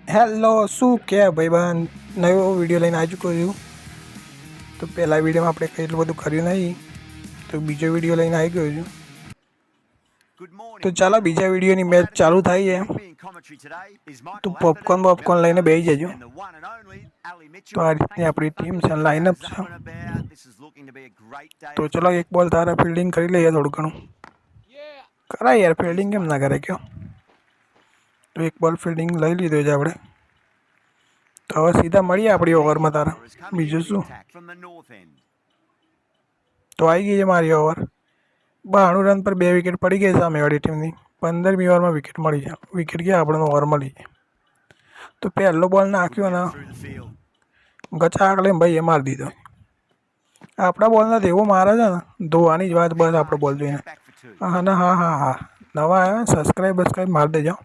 Hello શું કે ભાઈબંધ નવો વિડીયો લઈને આવી ચૂક્યો છું. તો પહેલા વિડીયોમાં આપણે કંઈ એટલું બધું કર્યું નહીં, તો બીજો વિડીયો લઈને આવી ગયો છું. તો ચાલો બીજા વિડીયોની મેચ ચાલુ થાય છે. તો પોપકોર્ન લઈને બેસી જજો. તો આ રીતની આપણી ટીમ છે, લાઇનઅપ છે. તો ચલો એક બોલ તારા ફિલ્ડિંગ કરી લઈએ, થોડું ઘણું કરાય યાર, ફિલ્ડિંગ કેમ ના કરે કયો. તો એક બોલ ફિલ્ડિંગ લઈ લીધો છે આપણે. તો હવે સીધા મળીએ આપણી ઓવરમાં તારા, બીજું શું. તો આવી ગઈ છે મારી ઓવર. 92 રન પર 2 વિકેટ પડી ગઈ સામેવાળી ટીમની. 15મી ઓવરમાં વિકેટ મળી છે. વિકેટ ગયા આપણને ઓવર મળી છે. તો પહેલો બોલ નાખ્યો ને ગચા આગળ ભાઈ એ મારી દીધો. આપણા બોલના એવો મારે છે ને, ધોવાની જ વાત બસ આપણો બોલ જોઈને. હા નવા આવ્યા સબસ્ક્રાઈબ મારી દેજો,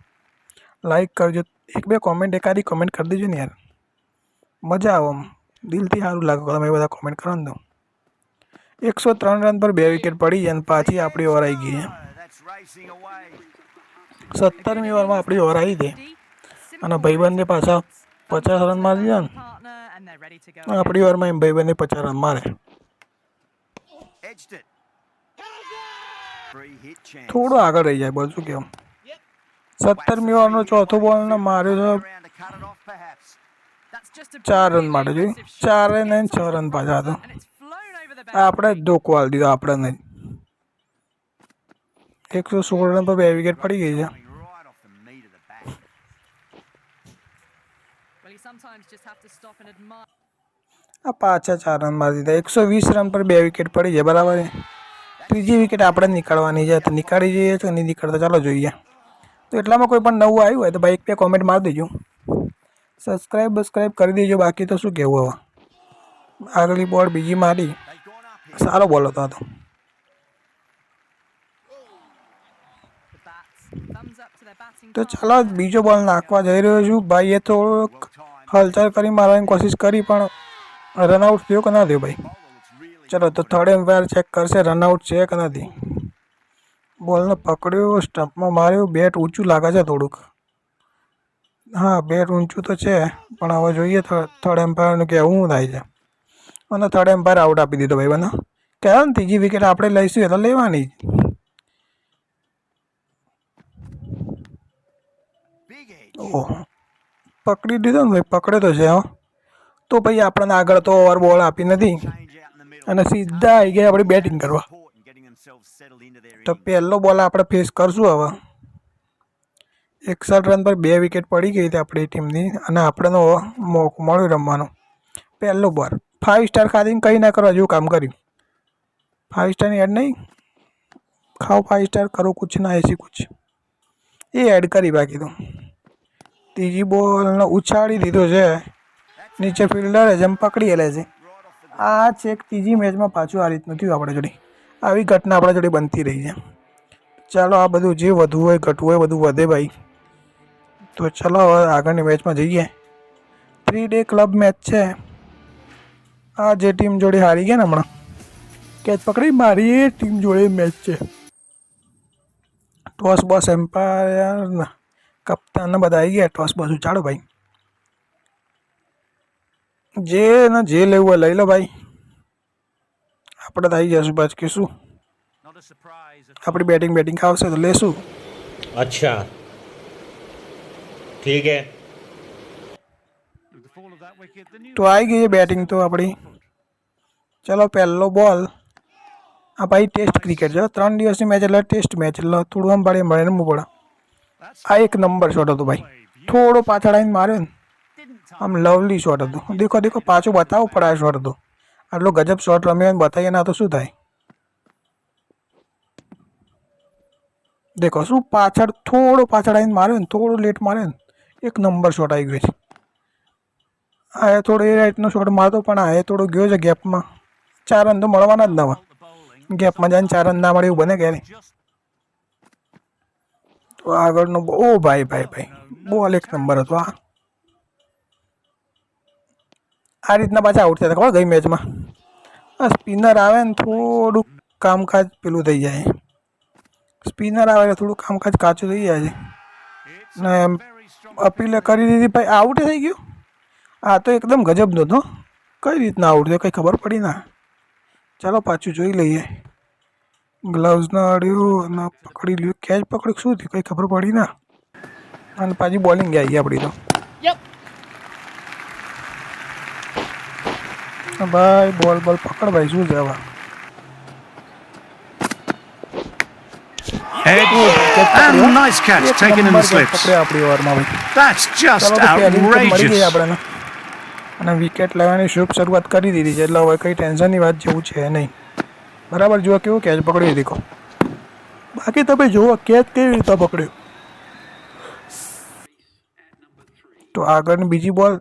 લાઈક કરજો, એક બે કોમેન્ટ એકાદી કોમેન્ટ કરી દેજો ને યાર, મજા આવે. આમ દિલથી સારું લાગે તમે એ બધા કોમેન્ટ કરો ને. તો 103 રન પર 2 વિકેટ પડી અને પાછી આપણી ઓવર આવી ગઈ છે. 17મી ઓવરમાં આપણી ઓવર આવી હતી અને ભાઈબંધને પાછા 50 રન મારી દીધા ને આપણી ઓવરમાં એમ ભાઈબંધને 50 રન મારે. થોડું આગળ રહી જાય બોલ, શું કહેવું. 17મી ઓવરનો ચોથો બોલ ને માર્યો છે 4 રન માટે. જોયું 4 રન અને 6 રન પાછા હતો. આપણે જ ધોકો આલી દીધો આપણને જ. 116 રન પર 2 વિકેટ પડી ગઈ છે. આ પાછા 4 રન મારી દીધા. 120 રન પર 2 વિકેટ પડી છે, બરાબર છે. ત્રીજી વિકેટ આપણે નીકાળવાની છે, તો નીકાળી જઈએ તો નહીં નીકળતા, ચાલો જોઈએ. તો એટલામાં કોઈ પણ નવું આવ્યું હોય તો ભાઈ એક બે કોમેન્ટ મારી દેજો, સબસ્ક્રાઈબ કરી દેજો. બાકી તો શું કહેવું. હવે આગલી બોલ બીજી મારી, સારો બોલ હતો. તો ચાલો બીજો બોલ નાખવા જઈ રહ્યો છું. ભાઈ એ થોડોક હલચલ કરી મારવાની કોશિશ કરી પણ રનઆઉટ થયો કે ના થયો ભાઈ. ચલો તો થર્ડ એમ્પાયર ચેક કરશે રનઆઉટ છે કે નથી. બોલને પકડ્યો, સ્ટમ્પમાં માર્યો. બેટ ઊંચું લાગે છે થોડુંક. હા બેટ ઊંચું તો છે, પણ હવે જોઈએ થર્ડ એમ્પાયરનું કે શું થાય છે. અને થર્ડ એમ્પાયર આઉટ આપી દીધો ભાઈ બને. કહેવાય ને ત્રીજી વિકેટ આપણે લઈશું એટલે લેવાની. ઓહ પકડી દીધો ને ભાઈ, પકડે તો છે. તો ભાઈ આપણને આગળ તો ઓવર બોલ આપી નથી અને સીધા આવી ગયા આપણે બેટિંગ કરવા. તો પહેલો બોલ આપણે ફેસ કરશું હવે. 61 રન પર 2 વિકેટ પડી ગઈ હતી આપણી ટીમની અને આપણને મોકો મળ્યો રમવાનો. પહેલો બોલ 5 સ્ટાર ખાધીને કંઈ ના કરવા જેવું કામ કર્યું. 5 સ્ટારની એડ નહીં ખાઓ, 5 સ્ટાર કરો કુછ ના એસી કુછ, એ એડ કરી. બાકી તો ત્રીજી બોલને ઉછાળી દીધો છે નીચે. ફિલ્ડરે જેમ પકડી લે છે. આ છે એક ત્રીજી મેચમાં પાછું આ રીતનું થયું આપણા જોડે. આવી ઘટના આપણા જોડે બનતી રહી છે. ચાલો આ બધું જે વધવું હોય ઘટવું હોય બધું વધે ભાઈ. તો ચાલો હવે આગળની મેચમાં જઈએ. 3 ડે ક્લબ મેચ છે. આ જે ટીમ જોડે હારી ગયા ને હમણાં કેચ પકડી મારી, એ ટીમ જોડે મેચ છે. ટોસ બોસ એમ્પાયર કપ્તાન બધા આવી ગયા. ટોસ બોસ ઉચાડો ભાઈ, જે લેવું હોય લઈ લો ભાઈ. આપણે તો આવી જશું પાછું કે શું. આપણી બેટિંગ આવશે તો લેશું. अच्छा ठीक है. તો આવી ગઈ છે બેટિંગ તો આપણી. ચલો પહેલો બોલ. આ ભાઈ ટેસ્ટ ક્રિકેટ છે, 3 દિવસની મેચ એટલે ટેસ્ટ મેચ એટલે થોડું આમ પાડી મળે રમવું પડે. આ એક નંબર શોટ હતો ભાઈ, થોડો પાછળ આવીને માર્યો ને, આમ લવલી શોટ હતો. દેખો પાછું બતાવવું પડે આ શોટ હતો. આટલો ગજબ શોટ રમ્યો બતાવીએ ના તો શું થાય. દેખો શું થોડો પાછળ આવીને માર્યો ને, થોડો લેટ માર્યો ને, એક નંબર શોટ આવી ગયો છે. આ થોડો એ રાઈટનો શોટ મારતો પણ આ થોડો ગયો છે ગેપમાં. 4 રન તો મળવાના જ નવા. ગેપમાં જઈને 4 રન ના મળે એવું બને ક્યારે. તો આગળનો ઓ ભાઈ બોલ એક નંબર હતો. આ રીતના પાછા આઉટ થયા ખબર ગઈ મેચમાં. આ સ્પિનર આવે ને થોડુંક કામકાજ પેલું થઈ જાય. સ્પિનર આવે એટલે થોડું કામકાજ કાચું થઈ જાય છે ને અપીલે કરી દીધી ભાઈ, આઉટ થઈ ગયો. આ તો એકદમ ગજબનો હતો. કઈ રીતના આઉટ થયો કંઈ ખબર પડી ના. ચાલો પાછું જોઈ લઈએ. ગ્લવ્સ ના અડ્યું અને પકડી લ્યું, કેચ પકડ્યું, શું થયું કંઈ ખબર પડી ના. અને પાછી બોલિંગ આવી આપણી તો ભાઈ બોલ પકડ ભાઈ, શું છે હવે. And nice catch taken in the slips. આપણી ઓવરમાં ભાઈ. That's just મળી ગઈ outrageous. આપણે અને વિકેટ લેવાની શુભ શરૂઆત કરી દીધી છે, એટલે હવે કંઈ ટેન્શનની વાત જેવું છે નહીં. બરાબર, જુઓ કેવું કેચ પકડ્યું દેખો. બાકી તમે જુઓ કેચ કેવી રીતે પકડ્યું. તો આગળની બીજી બોલ.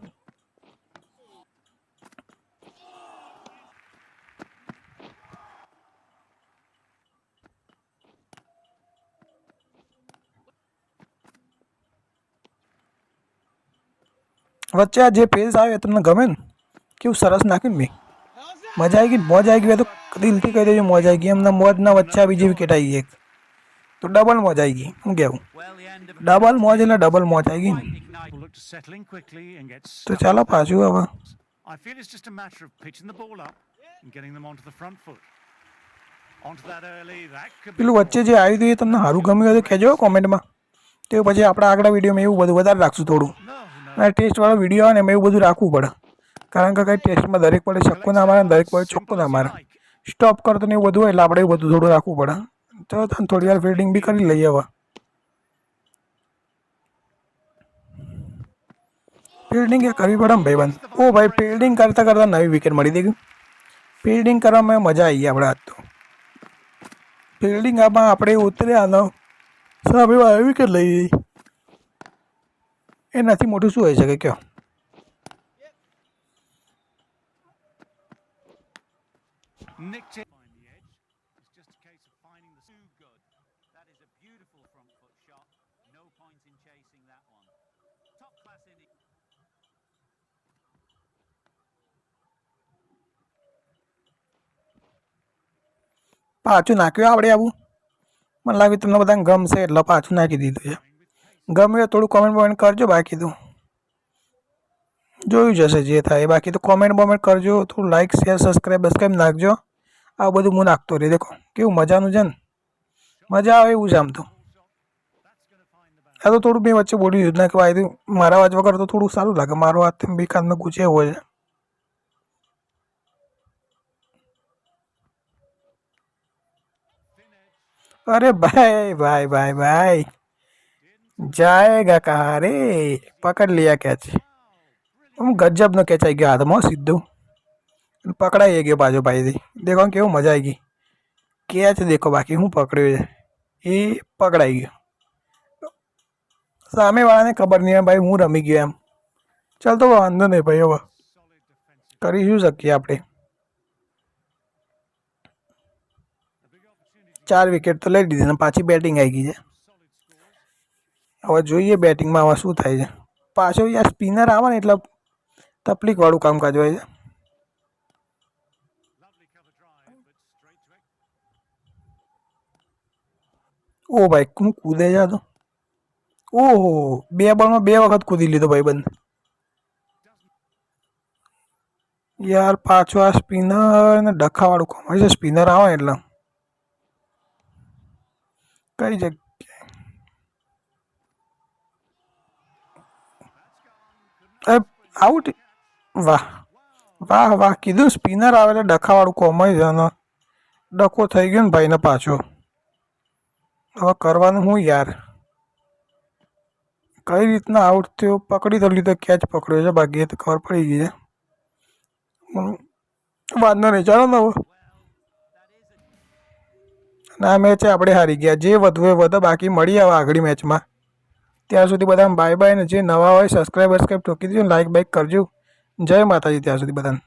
વચ્ચે આ જે પેસ આવે તમને ગમે ને, કેવું સરસ નાખ્યું ને ભાઈ, મજા આવી ગઈ, મોજ આવી ગઈ. તો દિલથી કહી દેજો મોજ આવી ગઈ. એમના મોજના વચ્ચે બીજી વિકેટ આવી ગઈ એક, તો ડબલ મોજ આવી ગઈ. શું કહેવું, ડબલ મોજ એટલે ડબલ મોજ આવી ગઈ. તો ચાલો પાછું હવે. પેલું વચ્ચે જે આવ્યું હતું એ તમને સારું ગમ્યું હોય તો કહેજો કોમેન્ટમાં. તો પછી આપણે આગળ વિડીયોમાં એવું બધું વધારે રાખશું થોડું. અને ટેસ્ટવાળો વિડીયો આવે ને એમાં એવું બધું રાખવું પડે, કારણ કે કંઈ ટેસ્ટમાં દરેક પડે છક્કો ના મારે, દરેક પડે ચોખ્ખો ના મારે, સ્ટોપ કરતો ને એવું બધું હોય, એટલે આપણે એવું બધું થોડું રાખવું પડે. તો તમે થોડી વાર ફિલ્ડિંગ બી કરી લઈએ હવે. ફિલ્ડિંગ એ કરવી પડે ને ભાઈબંધ. ઓ ભાઈ, ફિલ્ડિંગ કરતાં કરતાં નવી વિકેટ મળી દઈ ગઈ. ફિલ્ડિંગ કરવામાં મજા આવી ગઈ આપણે આજ તો. ફિલ્ડિંગ આમાં આપણે ઉતર્યા ને સામે વિકેટ લઈ ગઈ, એનાથી મોટું શું હોઈ શકે કયો. પાછું નાખ્યું આપણે આવું. મને લાગે તમને બધાને ગમશે એટલે પાછું નાખી દીધું છે. ગમે થોડું કોમેન્ટ કરજો, બાકી તો જોયું જશે જે થાય. બાકી તો કોમેન્ટ કરજો, થોડું લાઇક શેર સબસ્ક્રાઈબ નાખજો. આ બધું હું નાખતો રહી. દેખો કેવું મજાનું છે ને, મજા આવે એવું છે આમ તો. આ તો થોડું બે વચ્ચે બોલી દીધું ને કે ભાઈ મારા અવાજ વગર તો થોડું સારું લાગે. મારો હાથ બે કાનમાં ગુચે હોય છે. अरे भाई भाई भाई भाई, जाएगा कहाँ रे. पकड़ लिया कैच. हम गजब नो कैच आई गया हाथમાં સીધું, પકડાઈ ગયો પાછો ભાઈથી. દેખો કેવું મજા આવી ગઈ. કેચ દેખો, બાકી હું પકડ્યો છે એ પકડાઈ ગયો. સામેવાળાને ખબર નહીં ભાઈ હું રમી ગયો એમ. ચાલ તો વાંધો નહીં ભાઈ, હવે કરી શું શકીએ આપણે. 4 વિકેટ તો લઈ લીધી ને પાછી બેટિંગ આવી ગઈ છે. હવે જોઈએ બેટિંગમાં હવે શું થાય છે. પાછો યાર સ્પિનર આવે ને એટલે તકલીફવાળું કામકાજ હોય છે. ઓ ભાઈ હું કૂદે જા તો, ઓહો 2 બોલમાં 2 વખત કૂદી લીધો ભાઈબંધ. યાર પાછો આ સ્પિનર ને ડખાવાળું કામ હોય છે. સ્પિનર આવે એટલે કઈ જગ્યાએ આઉટ. વાહ વાહ વાહ, કીધું સ્પિનર આવે એટલે ડખાવાળું કોમ હોય છે. અને ડખો થઈ ગયો ને ભાઈને પાછો. હવે કરવાનું હું યાર, કઈ રીતના આઉટ થયો પકડી તો લીધો, કેચ પકડ્યો છે, બાકી તો ખબર પડી ગઈ છે. વાંધો નહીં, ચાલો ને હવે. આ મેચ આપણે હારી ગયા. જે વધુ એ વધે, બાકી મળી આવે આગળ મેચમાં. ત્યાં સુધી બધાને બાય બાય. ને જે નવા હોય સબસ્ક્રાઈબ ઠોકી દેજો, લાઈક બાઈક કરજો. જય માતાજી ત્યાં સુધી બધાને.